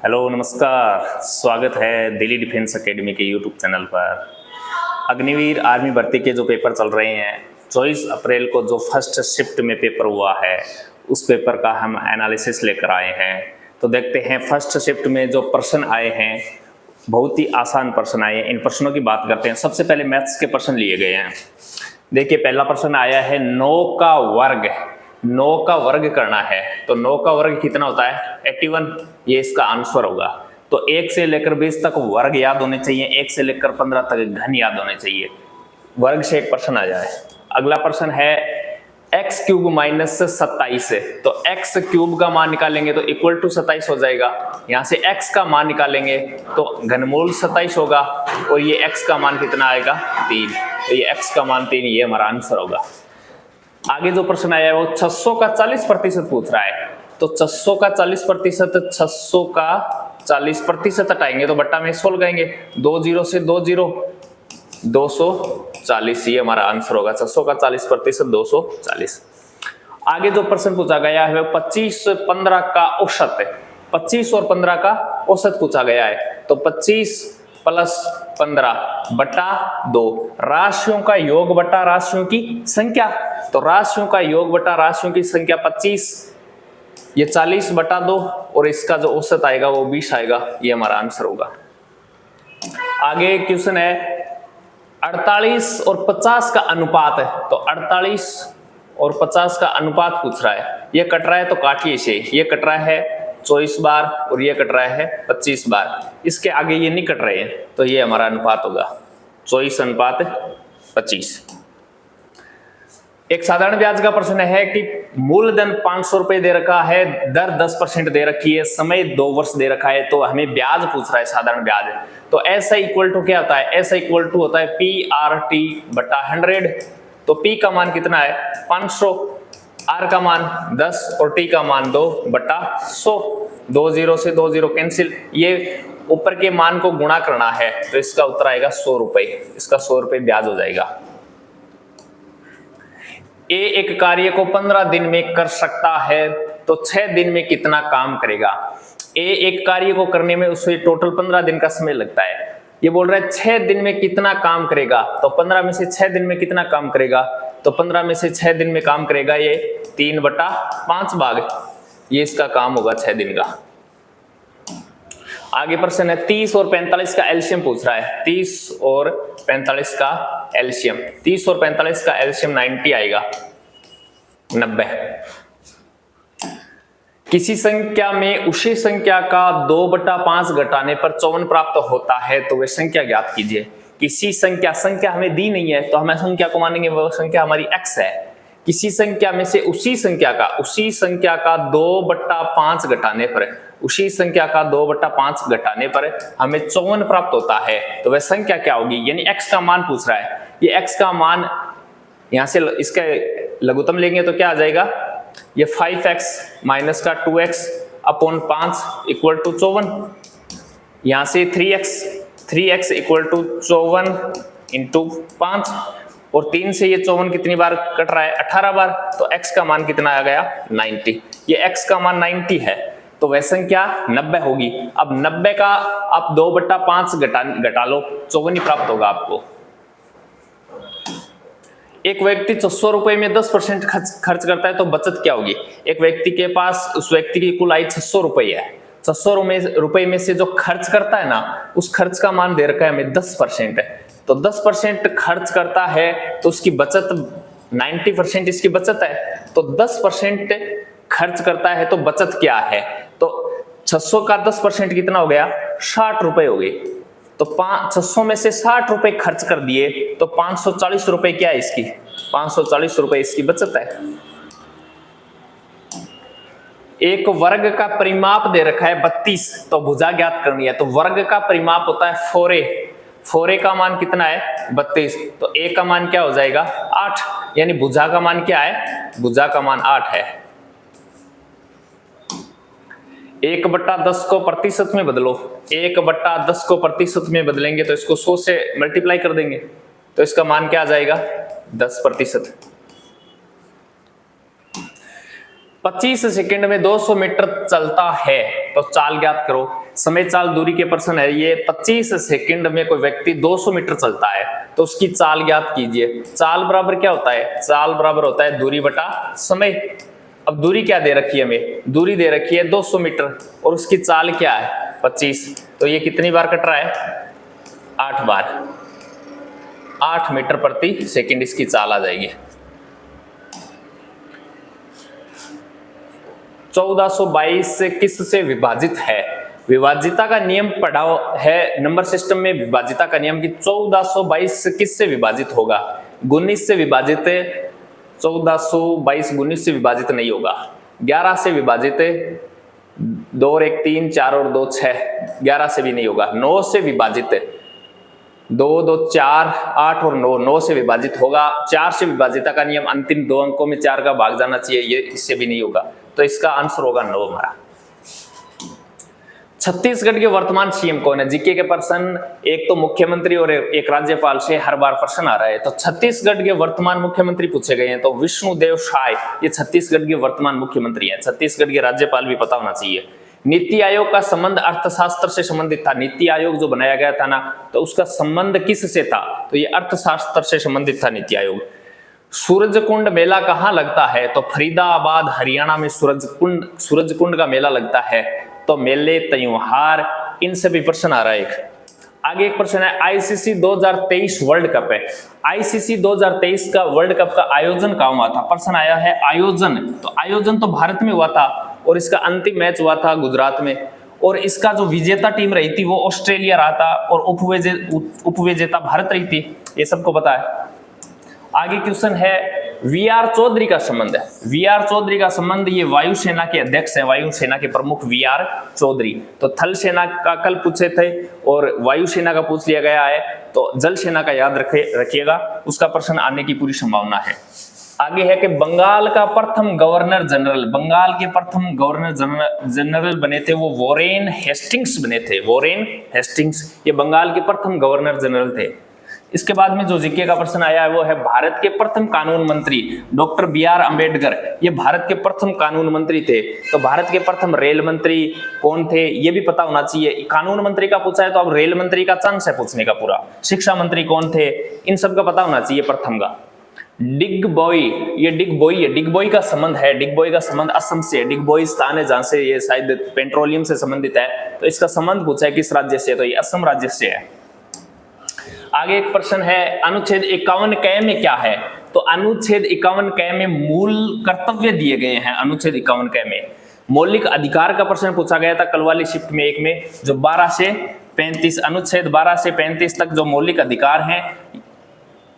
Hello नमस्कार, स्वागत है दिल्ली डिफेंस एकेडमी के यूट्यूब चैनल पर। अग्निवीर आर्मी भर्ती के जो पेपर चल रहे हैं, 24 अप्रैल को जो फर्स्ट शिफ्ट में पेपर हुआ है, उस पेपर का हम एनालिसिस लेकर आए हैं। तो देखते हैं फर्स्ट शिफ्ट में जो प्रश्न आए हैं, बहुत ही आसान प्रश्न आए हैं। इन प्रश्नों की बात करते हैं। सबसे पहले मैथ्स के प्रश्न लिए गए हैं। देखिए, पहला प्रश्न आया है 9 का वर्ग। 9 का वर्ग करना है, तो 9 का वर्ग कितना होता है? 81। ये इसका आंसर होगा। तो 1 से लेकर 20 तक वर्ग याद होने चाहिए, 1 से लेकर 15 तक घन याद होने चाहिए। वर्ग से एक प्रश्न आ जाए। अगला प्रश्न है x क्यूब माइनस 27 है। तो x क्यूब का मान निकालेंगे तो इक्वल टू 27 हो जाएगा। यहाँ से x का मान निकालेंगे तो घनमूल 27 होगा, और ये x का मान कितना आएगा? 3। तो ये x का मान 3, ये हमारा आंसर होगा। आगे जो प्रश्न आया है वो 600 का 40% पूछ रहा है। तो 600 का 40%, 600 का 40% हटाएंगे तो बट्टा में 16 लगाएंगे, 2 जीरो से 2 जीरो, 240। ये हमारा आंसर होगा। 600 का 40%, 240। आगे जो प्रश्न पूछा गया है 25 15 का औसत है। 25 और 15 का औसत पूछा गया है। तो 25 प्लस 15 बटा 2, राशियों का योग बटा राशियों की संख्या। तो राशियों का योग बटा राशियों की संख्या 25, ये 40 बटा 2, और इसका जो औसत आएगा वो 20 आएगा। ये हमारा आंसर होगा। आगे क्वेश्चन है 48 और 50 का अनुपात है। तो 48 और 50 का अनुपात पूछ रहा है। ये कट रहा है तो काटिए इसे। ये कट रहा है 24 बार और ये कट रहा है 25 बार। इसके आगे ये नहीं कट रहे हैं, तो ये हमारा अनुपात होगा 24 अनुपात 25। एक साधारण ब्याज का प्रश्न है कि मूलधन 500 रुपए दे रखा है, दर 10% दे रखी है, समय 2 वर्ष दे रखा है, तो हमें ब्याज पूछ रहा है, साधारण ब्याज है। तो ऐसा इक्वल टू क्या होता है? ऐसा इक्वल टू होता है PRT बटा 100। तो P का मान कितना है? 500, R का मान 10 और T का मान 2 बटा 100। 2 जीरो से 2 जीरो कैंसिल, ये ऊपर के मान को गुणा करना है, तो इसका उत्तर आएगा 100 रुपए। इसका 100 रुपए ब्याज हो जाएगा। ए एक कार्य को 15 दिन में कर सकता है, तो 6 दिन में कितना काम करेगा? ए एक कार्य को करने में उसे टोटल 15 दिन का समय लगता है। ये बोल रहा है 6 दिन में कितना काम करेगा। तो 15 में से 6 दिन में कितना काम करेगा? तो 15 में से 6 दिन में काम करेगा ये 3/5 भाग। ये इसका काम होगा 6 दिन का। आगे प्रश्न है 30 और 45 का एलसीएम पूछ रहा है। 30 और 45 का एलसीएम, 30 और 45 का एलसीएम 90 आएगा, 90। किसी संख्या में उसी संख्या का 2/5 घटाने पर 54 प्राप्त होता है, तो वह संख्या ज्ञात कीजिए। किसी संख्या हमें दी नहीं है, तो हम संख्या को मानेंगे वह संख्या हमारी x है। किसी संख्या में से उसी संख्या का 2/5 घटाने पर, उसी संख्या का 2/5 घटाने पर हमें 54 प्राप्त होता है, तो वह संख्या क्या होगी? यानी x का मान पूछ रहा है। ये x का मान यहां से इसका लघुत्तम लेंगे तो क्या आ जाएगा? ये 5x माइनस का 2x अपॉन 5 इक्वल टू 54। यहां से 3x इक्वल टू 54 इंटू 5, और 3 से ये 54 कितनी बार कट रहा है? 18 बार। तो x का मान कितना आ गया? 90। ये x का मान 90 है, तो वह संख्या 90 होगी। अब 90 का आप 2/5 घटा लो, 54 ही प्राप्त होगा आपको। एक व्यक्ति 600 रुपए में 10% खर्च करता है, तो बचत क्या होगी? एक व्यक्ति के पास, उस व्यक्ति की कुल आय 600 रुपए है। 600 रुपए में से जो खर्च करता है ना, उस खर्च का मान दे रखा है हमें 10% है। तो 10% खर्च करता है तो उसकी बचत 90% इसकी बचत है। तो 10% खर्च करता है तो बचत क्या है? तो 600 का 10% कितना हो गया? 60 रुपए हो गए। तो 600 में से 60 रुपए खर्च कर दिए, तो 540 रुपए क्या है इसकी? 540 रुपए इसकी बचत है। एक वर्ग का परिमाप दे रखा है 32, तो भुजा ज्ञात करनी है। तो वर्ग का परिमाप होता है 4a। 4a का मान कितना है? 32। तो a का मान क्या हो जाएगा? 8। यानी भुजा का मान क्या है? भुजा का मान 8 है। 1/10 को प्रतिशत में बदलो। 1/10 को प्रतिशत में बदलेंगे तो इसको 100 से मल्टीप्लाई कर देंगे, तो इसका मान क्या आ जाएगा? 10%। 25 सेकंड में 200 मीटर चलता है, तो चाल ज्ञात करो। समय चाल दूरी के प्रश्न है ये। 25 सेकंड में कोई व्यक्ति 200 मीटर चलता है तो उसकी चाल ज्ञात कीजिए। चाल बराबर क्या होता है? चाल बराबर होता है दूरी बटा समय। अब दूरी क्या दे रखी है हमें? दूरी दे रखी है 200 मीटर और उसकी चाल क्या है? 25। तो ये कितनी बार कट रहा है? 8 बार। 8 मीटर प्रति सेकंड इसकी चाल आ जाएगी। 1422 से किस से विभाजित है? विभाजिता का नियम पढ़ा है नंबर सिस्टम में। विभाजिता का नियम कि 1422 किस से विभाजित होगा? 19 से विभाजित है। 1422 19 से विभाजित नहीं होगा। 11 से विभाजित है। 2 और 1 3, 4 और 2 6, 11 से भी नहीं होगा। 9 से विभाजित है। 2 2 4, 8 और 9, 9 से विभाजित होगा। 4 से विभाजिता का नियम अंतिम 2 अंकों में 4 का भाग जाना चाहिए, ये इससे भी नहीं होगा। तो इसका आंसर होगा 9 हमारा। छत्तीसगढ़ के वर्तमान सीएम कौन है? जीके के प्रश्न, एक तो मुख्यमंत्री और एक राज्यपाल से हर बार प्रश्न आ रहा है। तो छत्तीसगढ़ के वर्तमान मुख्यमंत्री पूछे गए हैं तो विष्णुदेव साय ये छत्तीसगढ़ के वर्तमान मुख्यमंत्री हैं। छत्तीसगढ़ के राज्यपाल भी पता होना चाहिए। नीति आयोग का संबंध अर्थशास्त्र से संबंधित था। नीति आयोग जो बनाया गया था ना, तो उसका संबंध किस से था? तो ये अर्थशास्त्र से संबंधित था नीति आयोग। सूरजकुंड मेला कहाँ लगता है? तो फरीदाबाद हरियाणा में सूरजकुंड का मेला लगता है। तो मेले, त्योहार, इनसे भी प्रश्न आ रहा है एक। आगे एक प्रश्न है आईसीसी 2023 वर्ल्ड कप है। आईसीसी 2023 का वर्ल्ड कप का आयोजन कहाँ हुआ था? प्रश्न आया है आयोजन। तो आयोजन तो भारत में हुआ था और इसका अंतिम मैच हुआ था गुजरात में। और इसका जो विजेता टीम रही थी वो ऑस्ट्रेलिया रहा था और उपविजेता भारत रही थी, ये सबको पता है। आगे क्वेश्चन है वीआर चौधरी का संबंध है। वीआर चौधरी का संबंध, ये वायुसेना के अध्यक्ष हैं, वायुसेना के प्रमुख वीआर चौधरी। तो थल सेना का कल पूछे थे और वायुसेना का पूछ लिया गया है, तो जल सेना का याद रखिएगा, उसका प्रश्न आने की पूरी संभावना है। आगे है कि बंगाल का प्रथम गवर्नर जनरल, बंगाल के प्रथम गवर्नर जनरल बने थे वो वॉरेन हेस्टिंग्स बने थे। वॉरेन हेस्टिंग्स ये बंगाल के प्रथम गवर्नर जनरल थे। इसके बाद में जो जीके का प्रश्न आया है वो है भारत के प्रथम कानून मंत्री डॉक्टर बी.आर. अम्बेडकर, ये भारत के प्रथम कानून मंत्री थे। तो भारत के प्रथम रेल मंत्री कौन थे ये भी पता होना चाहिए। कानून मंत्री का पूछा है तो अब रेल मंत्री का चांस है पूछने का पूरा। शिक्षा मंत्री कौन थे, इन सब का पता होना चाहिए प्रथम का। डिगबोई, ये डिगबोई है, डिगबोई का संबंध है, डिगबोई का संबंध असम से है। डिगबोई स्थान है जहां से ये शायद पेट्रोलियम से संबंधित है, तो इसका संबंध पूछा है किस राज्य से, तो ये असम राज्य से है। आगे एक प्रश्न है अनुच्छेद 51 क में क्या है? तो अनुच्छेद 51 क में मूल कर्तव्य दिए गए हैं। अनुच्छेद 51 क में मौलिक अधिकार का प्रश्न पूछा गया था कल वाली शिफ्ट में एक में, जो 12 से 35, अनुच्छेद 12 से 35 तक जो मौलिक अधिकार हैं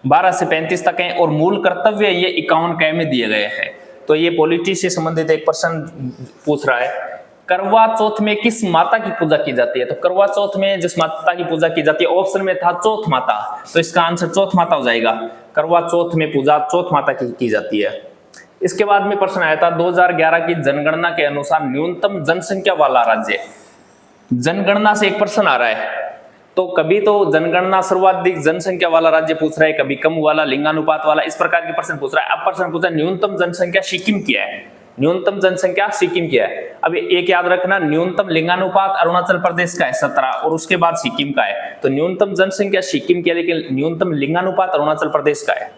12 से 35 तक हैं और मूल कर्तव्य ये 51 क में दिए गए हैं। तो ये पॉलिटी से संबंधित एक प्रश्न पूछ रहा है। करवा चौथ में किस माता की पूजा की जाती है? तो करवा चौथ में जिस माता की पूजा की जाती है, ऑप्शन में था चौथ माता, तो इसका आंसर चौथ माता हो जाएगा। करवा चौथ में पूजा चौथ माता की जाती है। इसके बाद में प्रश्न आया था 2011 की जनगणना के अनुसार न्यूनतम जनसंख्या वाला राज्य। जनगणना से एक प्रश्न आ रहा है, तो कभी तो जनगणना सर्वाधिक जनसंख्या वाला राज्य पूछ रहा है, कभी कम वाला, लिंगानुपात वाला, इस प्रकार के प्रश्न पूछ रहा है। अब प्रश्न पूछा न्यूनतम जनसंख्या सिक्किम की है, न्यूनतम जनसंख्या सिक्किम की है। अब एक याद रखना, न्यूनतम लिंगानुपात अरुणाचल प्रदेश का है 17 और उसके बाद सिक्किम का है। तो न्यूनतम जनसंख्या सिक्किम की है लेकिन न्यूनतम लिंगानुपात अरुणाचल प्रदेश का है।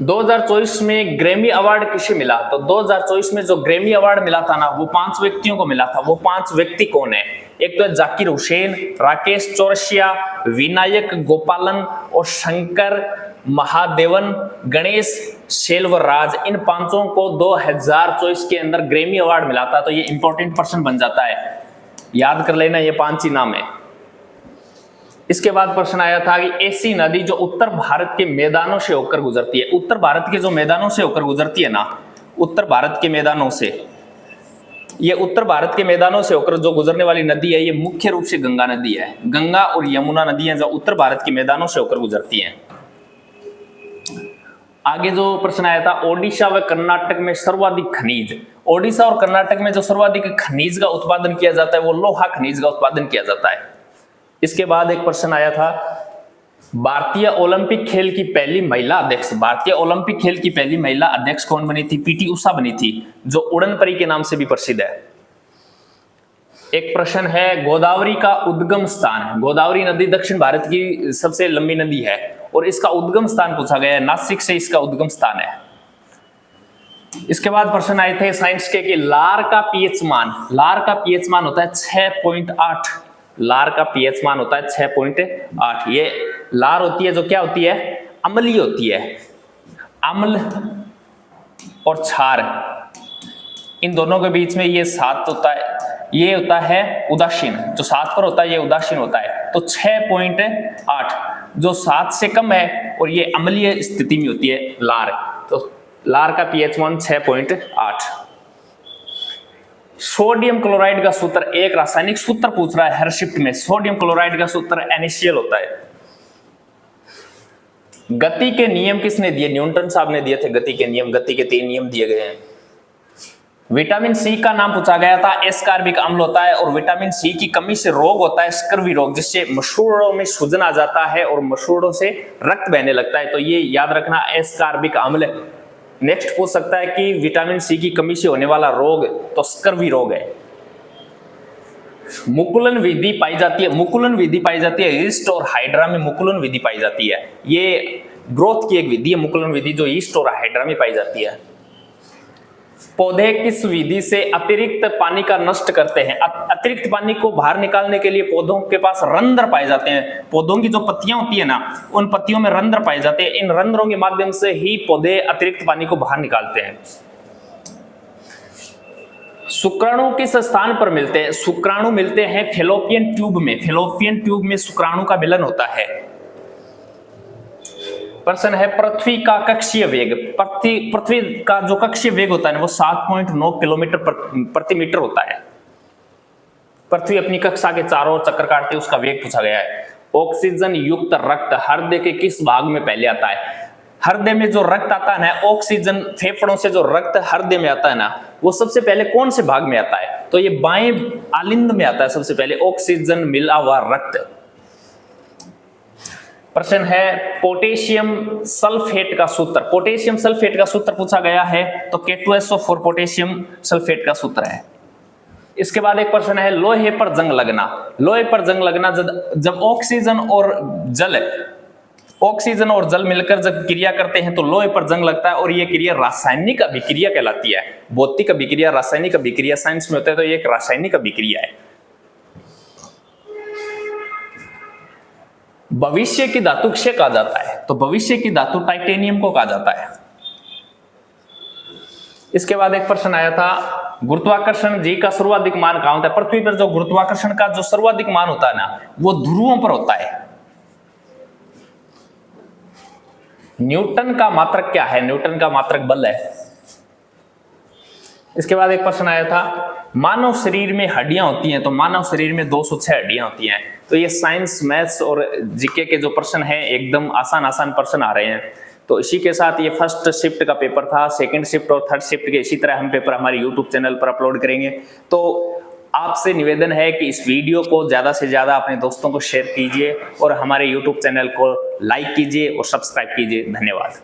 2024 में ग्रैमी अवार्ड किसे मिला? तो 2024 में जो ग्रैमी अवार्ड मिला था ना, वो 5 व्यक्तियों को मिला था। वो 5 व्यक्ति कौन है? एक तो जाकिर हुसैन, राकेश चौरसिया, विनायक गोपालन और शंकर महादेवन, गणेश सेल्वराज। इन 5 को 2024 के अंदर ग्रैमी अवार्ड मिला था। तो ये इंपॉर्टेंट प्रश्न बन जाता है, याद कर लेना, ये 5 ही नाम है। इसके बाद प्रश्न आया था कि ऐसी नदी जो उत्तर भारत के मैदानों से होकर गुजरती है। उत्तर भारत के जो मैदानों से होकर गुजरती है ना, उत्तर भारत के मैदानों से, ये उत्तर भारत के मैदानों से होकर जो गुजरने वाली नदी है, ये मुख्य रूप से गंगा नदी है। गंगा और यमुना नदियां जो उत्तर भारत के मैदानों से होकर गुजरती हैं। आगे जो प्रश्न आया था ओडिशा व कर्नाटक में सर्वाधिक खनिज। ओडिशा और कर्नाटक में जो सर्वाधिक खनिज का उत्पादन किया जाता है वो लोहा खनिज का उत्पादन किया जाता है। इसके बाद एक प्रश्न आया था भारतीय ओलंपिक खेल की पहली महिला अध्यक्ष। भारतीय ओलंपिक खेल की पहली महिला अध्यक्ष कौन बनी थी? पीटी उषा बनी थी, जो उड़न परी के नाम से भी प्रसिद्ध है। एक प्रश्न है, गोदावरी का उद्गम स्थान। गोदावरी नदी दक्षिण भारत की सबसे लंबी नदी है और इसका उद्गम स्थान पूछा गया है, नासिक से इसका उद्गम स्थान है। इसके बाद प्रश्न आए थे साइंस के कि लार का पीएच मान, लार का पीएच मान होता है 6.8, लार का पीएच मान होता है 6.8। ये लार होती है जो क्या होती है, अम्लीय होती है, अम्ल और क्षार, इन दोनों के बीच में ये 7 होता है, ये होता है उदासीन, जो 7 पर होता है ये उदासीन होता है। तो 6.8 जो 7 से कम है और ये अम्लीय स्थिति में होती है लार, तो लार का पीएच मान 6.8। सोडियम क्लोराइड का सूत्र, एक रासायनिक सूत्र पूछ रहा है हर शिफ्ट में। सोडियम क्लोराइड का सूत्र NaCl होता है। गति के नियम किसने दिए, न्यूटन साहब ने दिए थे गति के नियम, गति के 3 नियम दिए गए हैं। विटामिन सी का नाम पूछा गया था, एस्कॉर्बिक अम्ल होता है और विटामिन सी की कमी से रोग होता है स्कर्वी रोग, जिससे मसूड़ों में सूजन आ जाता है और मसूड़ों से रक्त बहने लगता है, तो ये याद रखना एस्कॉर्बिक अम्ल। नेक्स्ट पूछ सकता है कि विटामिन सी की कमी से होने वाला रोग, तो स्कर्वी रोग है। मुकुलन विधि पाई जाती है, मुकुलन विधि पाई जाती है ईस्ट और हाइड्रा में मुकुलन विधि पाई जाती है। ये ग्रोथ की एक विधि है मुकुलन विधि, जो ईस्ट और हाइड्रा में पाई जाती है। पौधे किस विधि से अतिरिक्त पानी का नष्ट करते हैं, अतिरिक्त पानी को बाहर निकालने के लिए पौधों के पास रंध्र पाए जाते हैं। पौधों की जो पत्तियां होती है ना, उन पत्तियों में रंध्र पाए जाते हैं, इन रंध्रों के माध्यम से ही पौधे अतिरिक्त पानी को बाहर निकालते हैं। शुक्राणु किस स्थान पर मिलते हैं, शुक्राणु मिलते हैं फैलोपियन ट्यूब में, फैलोपियन ट्यूब में शुक्राणु का मिलन होता है। प्रश्न है, पृथ्वी का कक्षीय वेग, पृथ्वी का जो कक्षीय वेग होता है वो 7.9 किलोमीटर प्रति मीटर होता है। पृथ्वी अपनी कक्षा के चारों ओर चक्कर काटती है, उसका वेग पूछा गया है। ऑक्सीजन युक्त रक्त हृदय के किस भाग में पहले आता है, हृदय में जो रक्त आता है ना, ऑक्सीजन फेफड़ों से जो रक्त हृदय में आता है ना, वो सबसे पहले कौन से भाग में आता है, तो ये बाएं आलिंद में आता है सबसे पहले ऑक्सीजन मिला हुआ रक्त। प्रश्न है, पोटेशियम सल्फेट का सूत्र, पोटेशियम सल्फेट का सूत्र पूछा गया है, तो K2SO4 पोटेशियम सल्फेट का सूत्र है। इसके बाद एक प्रश्न है, लोहे पर जंग लगना, लोहे पर जंग लगना जब ऑक्सीजन और जल मिलकर जब क्रिया करते हैं तो लोहे पर जंग लगता है, और यह क्रिया रासायनिक अभिक्रिया कहलाती है। भौतिक अभिक्रिया, रासायनिक अभिक्रिया साइंस में होता है, तो यह एक रासायनिक अभिक्रिया है। भविष्य की धातु किसे कहा जाता है, तो भविष्य की धातु टाइटेनियम को कहा जाता है। इसके बाद एक प्रश्न आया था, गुरुत्वाकर्षण जी का सर्वाधिक मान कहां होता है, पृथ्वी पर जो गुरुत्वाकर्षण का जो सर्वाधिक मान होता है ना, वो ध्रुवों पर होता है। न्यूटन का मात्रक क्या है, न्यूटन का मात्रक बल है। इसके बाद एक प्रश्न आया था, मानव शरीर में हड्डियां होती हैं, तो मानव शरीर में 206 हड्डियां होती हैं। तो ये साइंस, मैथ्स और जीके के जो प्रश्न हैं एकदम आसान प्रश्न आ रहे हैं। तो इसी के साथ ये फर्स्ट शिफ्ट का पेपर था। सेकंड शिफ्ट और थर्ड शिफ्ट के इसी तरह हम पेपर हमारे यूट्यूब चैनल पर अपलोड करेंगे। तो आपसे निवेदन है कि इस वीडियो को ज़्यादा से ज़्यादा अपने दोस्तों को शेयर कीजिए और हमारे यूट्यूब चैनल को लाइक कीजिए और सब्सक्राइब कीजिए। धन्यवाद।